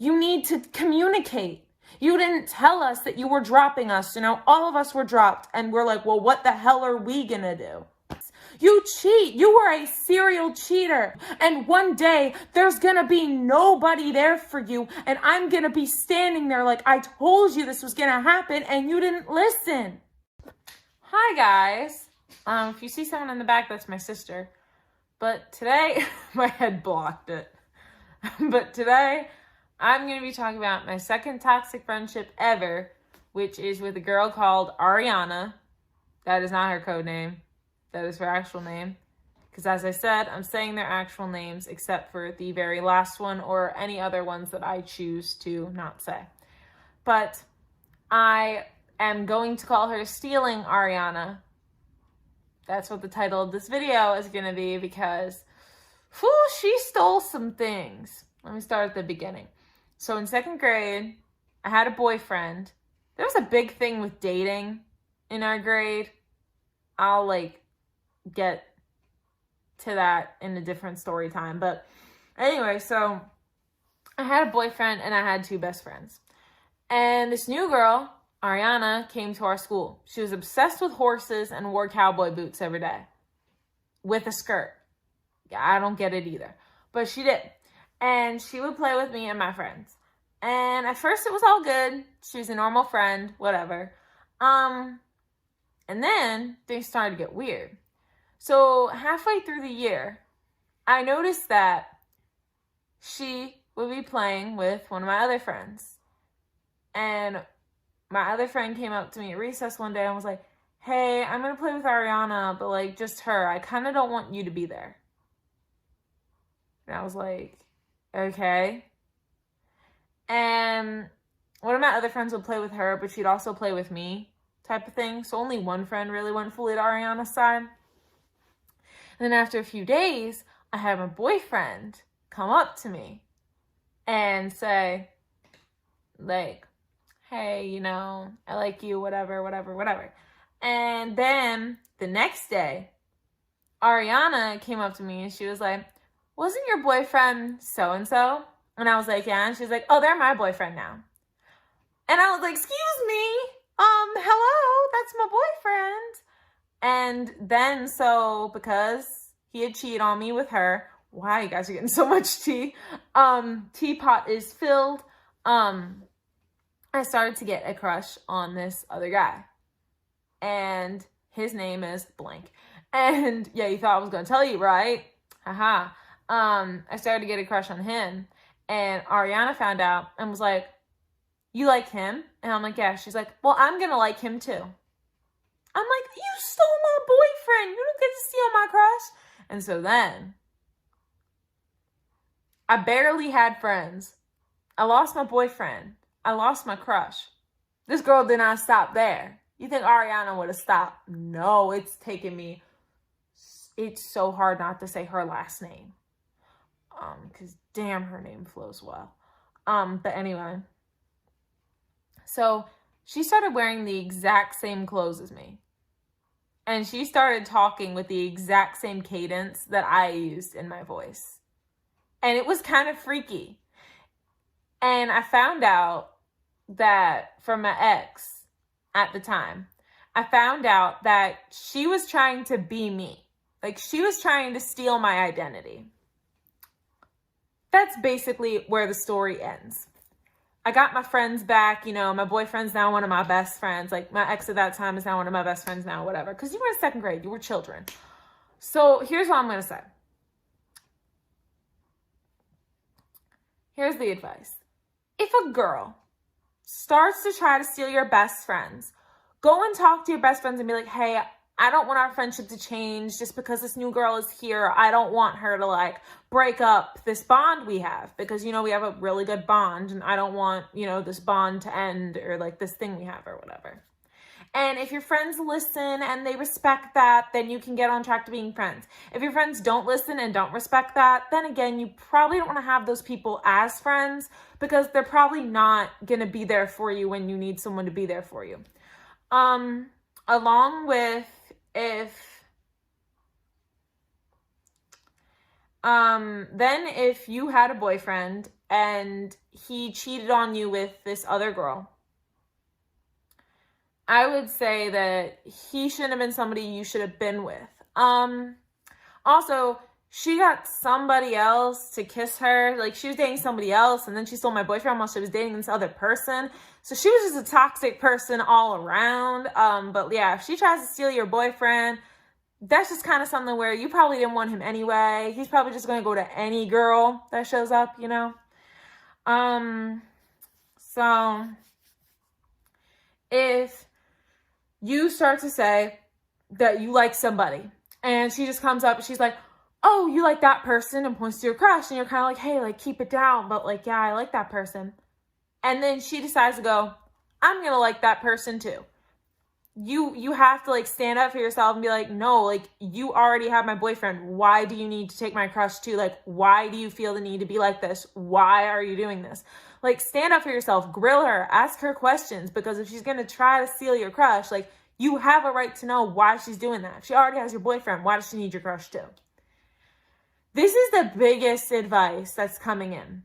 You need to communicate. You didn't tell us that you were dropping us. All of us were dropped, and we're like, well, what the hell are we gonna do? You cheat. You were a serial cheater. And one day there's going to be nobody there for you. And I'm going to be standing there like, I told you this was going to happen and you didn't listen. Hi, guys. If you see someone in the back, that's my sister. But today, my head blocked it. But today, I'm going to be talking about my second toxic friendship ever, which is with a girl called Ariana. That is not her code name. That is her actual name. Because as I said, I'm saying their actual names except for the very last one or any other ones that I choose to not say. But I am going to call her Stealing Ariana. That's what the title of this video is going to be because she stole some things. Let me start at the beginning. So in second grade, I had a boyfriend. There was a big thing with dating in our grade. I'll get to that in a different story time. But anyway, so I had a boyfriend and I had two best friends. And this new girl, Ariana, came to our school. She was obsessed with horses and wore cowboy boots every day with a skirt. Yeah, I don't get it either. But she did. And she would play with me and my friends. And at first it was all good. She was a normal friend, whatever. And then things started to get weird. So halfway through the year, I noticed that she would be playing with one of my other friends. And my other friend came up to me at recess one day and was like, hey, I'm going to play with Ariana, but just her. I kind of don't want you to be there. And I was like, okay. And one of my other friends would play with her, but she'd also play with me type of thing. So only one friend really went fully to Ariana's side. And then after a few days, I had my boyfriend come up to me and say, hey, I like you, whatever. And then the next day, Ariana came up to me and she was like, wasn't your boyfriend so-and-so? And I was like, yeah. And she was like, oh, they're my boyfriend now. And I was like, excuse me, hello, that's my boyfriend. And then, so because he had cheated on me with her, wow, you guys are getting so much tea. Teapot is filled. I started to get a crush on this other guy. And his name is blank. And yeah, you thought I was going to tell you, right? Haha. I started to get a crush on him. And Ariana found out and was like, you like him? And I'm like, yeah. She's like, well, I'm going to like him too. I'm like, you stole my boyfriend. You don't get to steal my crush. And so then, I barely had friends. I lost my boyfriend. I lost my crush. This girl did not stop there. You think Ariana would have stopped? No, it's so hard not to say her last name. Because damn, her name flows well. But anyway. So, she started wearing the exact same clothes as me. And she started talking with the exact same cadence that I used in my voice. And it was kind of freaky. And I found out that from my ex at the time, I found out that she was trying to be me. She was trying to steal my identity. That's basically where the story ends. I got my friends back, my boyfriend's now one of my best friends. My ex at that time is now one of my best friends now, whatever. Because you were in second grade, you were children. So here's what I'm going to say. Here's the advice. If a girl starts to try to steal your best friends, go and talk to your best friends and be like, hey, I don't want our friendship to change just because this new girl is here. I don't want her to break up this bond we have because, we have a really good bond and I don't want, this bond to end or this thing we have or whatever. And if your friends listen and they respect that, then you can get on track to being friends. If your friends don't listen and don't respect that, then again, you probably don't want to have those people as friends because they're probably not going to be there for you when you need someone to be there for you. Along with if you had a boyfriend and he cheated on you with this other girl, I would say that he shouldn't have been somebody you should have been with. Also, she got somebody else to kiss her. Like, she was dating somebody else, and then she stole my boyfriend while she was dating this other person. So she was just a toxic person all around. But yeah, if she tries to steal your boyfriend, that's just kind of something where you probably didn't want him anyway. He's probably just going to go to any girl that shows up, you know? So if you start to say that you like somebody, and she just comes up and she's like, oh, you like that person, and points to your crush, and you're kind of like, hey, like, keep it down, but like, yeah, I like that person. And then she decides to go, I'm gonna like that person too. You have to like stand up for yourself and be like, no, like, you already have my boyfriend. Why do you need to take my crush too? Like, why do you feel the need to be like this? Why are you doing this? Like, stand up for yourself, grill her, ask her questions, because if she's gonna try to steal your crush, like, you have a right to know why she's doing that. If she already has your boyfriend, why does she need your crush too? This is the biggest advice that's coming in.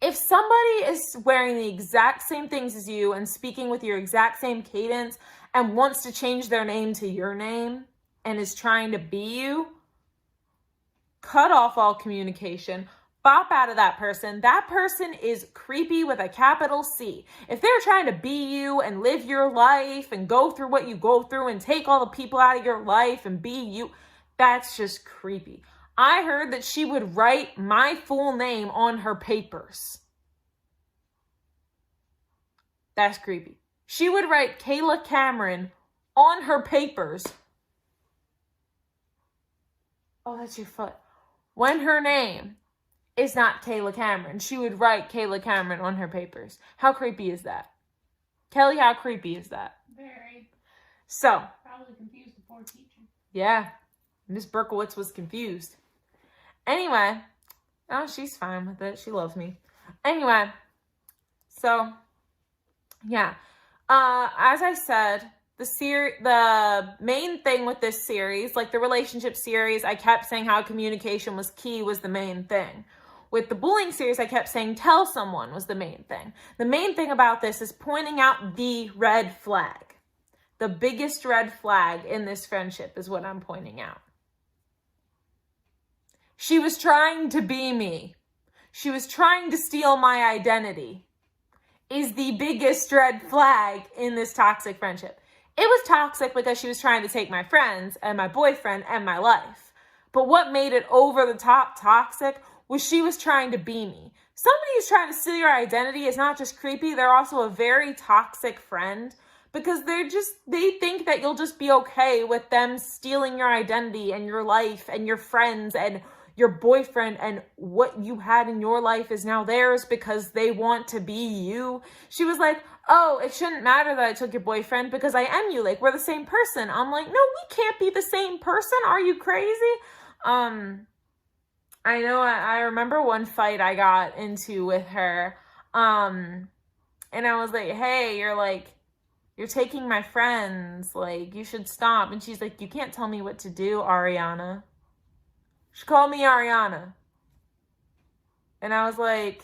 If somebody is wearing the exact same things as you and speaking with your exact same cadence and wants to change their name to your name and is trying to be you, cut off all communication. Bop out of that person. That person is creepy with a capital C. If they're trying to be you and live your life and go through what you go through and take all the people out of your life and be you, that's just creepy. I heard that she would write my full name on her papers. That's creepy. She would write Kayla Cameron on her papers. Oh, that's your foot. When her name is not Kayla Cameron, she would write Kayla Cameron on her papers. How creepy is that? Kelly, how creepy is that? Very. So. Probably confused the poor teacher. Yeah. Miss Berkowitz was confused. Anyway. Oh, she's fine with it. She loves me. Anyway. So. Yeah. As I said, the main thing with this series, like the relationship series, I kept saying how communication was key, was the main thing. With the bullying series, I kept saying tell someone was the main thing. The main thing about this is pointing out the red flag. The biggest red flag in this friendship is what I'm pointing out. She was trying to be me. She was trying to steal my identity. Is the biggest red flag in this toxic friendship. It was toxic because she was trying to take my friends and my boyfriend and my life. But what made it over the top toxic was she was trying to be me. Somebody who's trying to steal your identity is not just creepy, they're also a very toxic friend, because they think that you'll just be okay with them stealing your identity and your life and your friends and your boyfriend, and what you had in your life is now theirs because they want to be you. She was like, oh, it shouldn't matter that I took your boyfriend because I am you. Like, we're the same person. I'm like, no, we can't be the same person. Are you crazy? I know I remember one fight I got into with her. And I was like, hey, you're taking my friends. Like, you should stop. And she's like, you can't tell me what to do, Ariana. She called me Ariana. And I was like,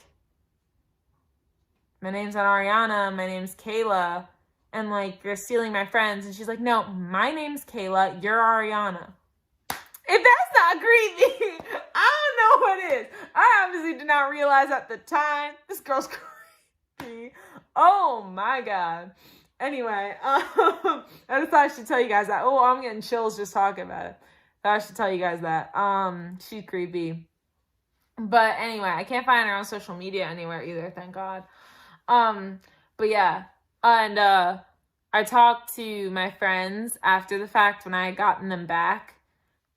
my name's not Ariana, my name's Kayla. And like, you're stealing my friends. And she's like, no, my name's Kayla, you're Ariana. If that's not creepy, I don't know what is. I obviously did not realize at the time. This girl's creepy. Oh my God. Anyway, I just thought I should tell you guys that. Oh, I'm getting chills just talking about it. I should tell you guys that. She's creepy. But anyway, I can't find her on social media anywhere either, thank God. But yeah. And I talked to my friends after the fact when I had gotten them back.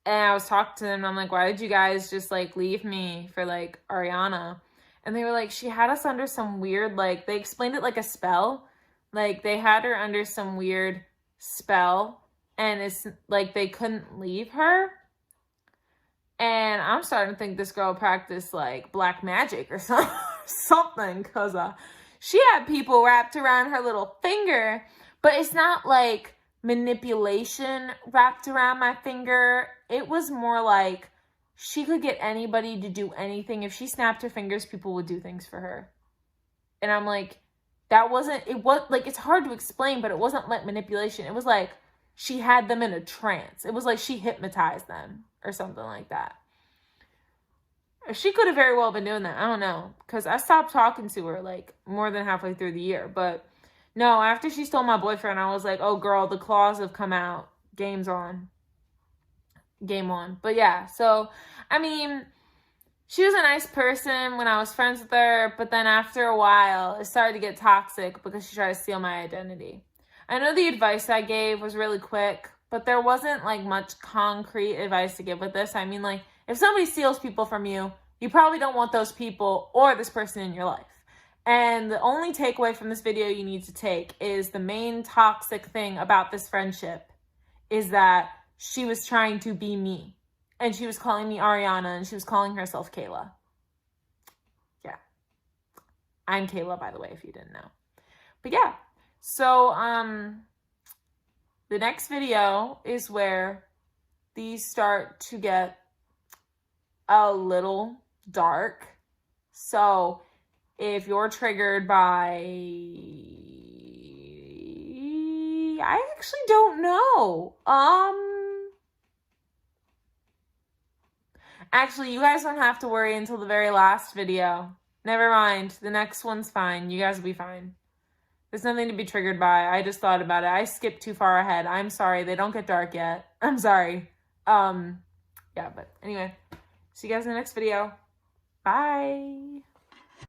And I was talking to them and I'm like, why did you guys just like leave me for like Ariana? And they were like, she had us under some weird, like, they explained it like a spell. Like, they had her under some weird spell. And it's like they couldn't leave her. And I'm starting to think this girl practiced like black magic or something. Because she had people wrapped around her little finger. But it's not like manipulation wrapped around my finger. It was more like she could get anybody to do anything. If she snapped her fingers, people would do things for her. And I'm like, it's hard to explain, but it wasn't like manipulation. It was like she had them in a trance. It was like she hypnotized them or something like that. She could have very well been doing that. I don't know. Because I stopped talking to her like more than halfway through the year. But no, after she stole my boyfriend, I was like, oh girl, the claws have come out. Game's on. Game on. But yeah, so, I mean, she was a nice person when I was friends with her, but then after a while, it started to get toxic because she tried to steal my identity. I know the advice I gave was really quick, but there wasn't, like, much concrete advice to give with this. I mean, like, if somebody steals people from you, you probably don't want those people or this person in your life. And the only takeaway from this video you need to take is the main toxic thing about this friendship is that she was trying to be me. And she was calling me Ariana, and she was calling herself Kayla. Yeah. I'm Kayla, by the way, if you didn't know. But yeah. So, the next video is where these start to get a little dark. So, if you're triggered by... I actually don't know. Actually, you guys don't have to worry until the very last video. Never mind. The next one's fine. You guys will be fine. There's nothing to be triggered by. I just thought about it. I skipped too far ahead. I'm sorry. They don't get dark yet. I'm sorry. Yeah, but anyway. See you guys in the next video. Bye.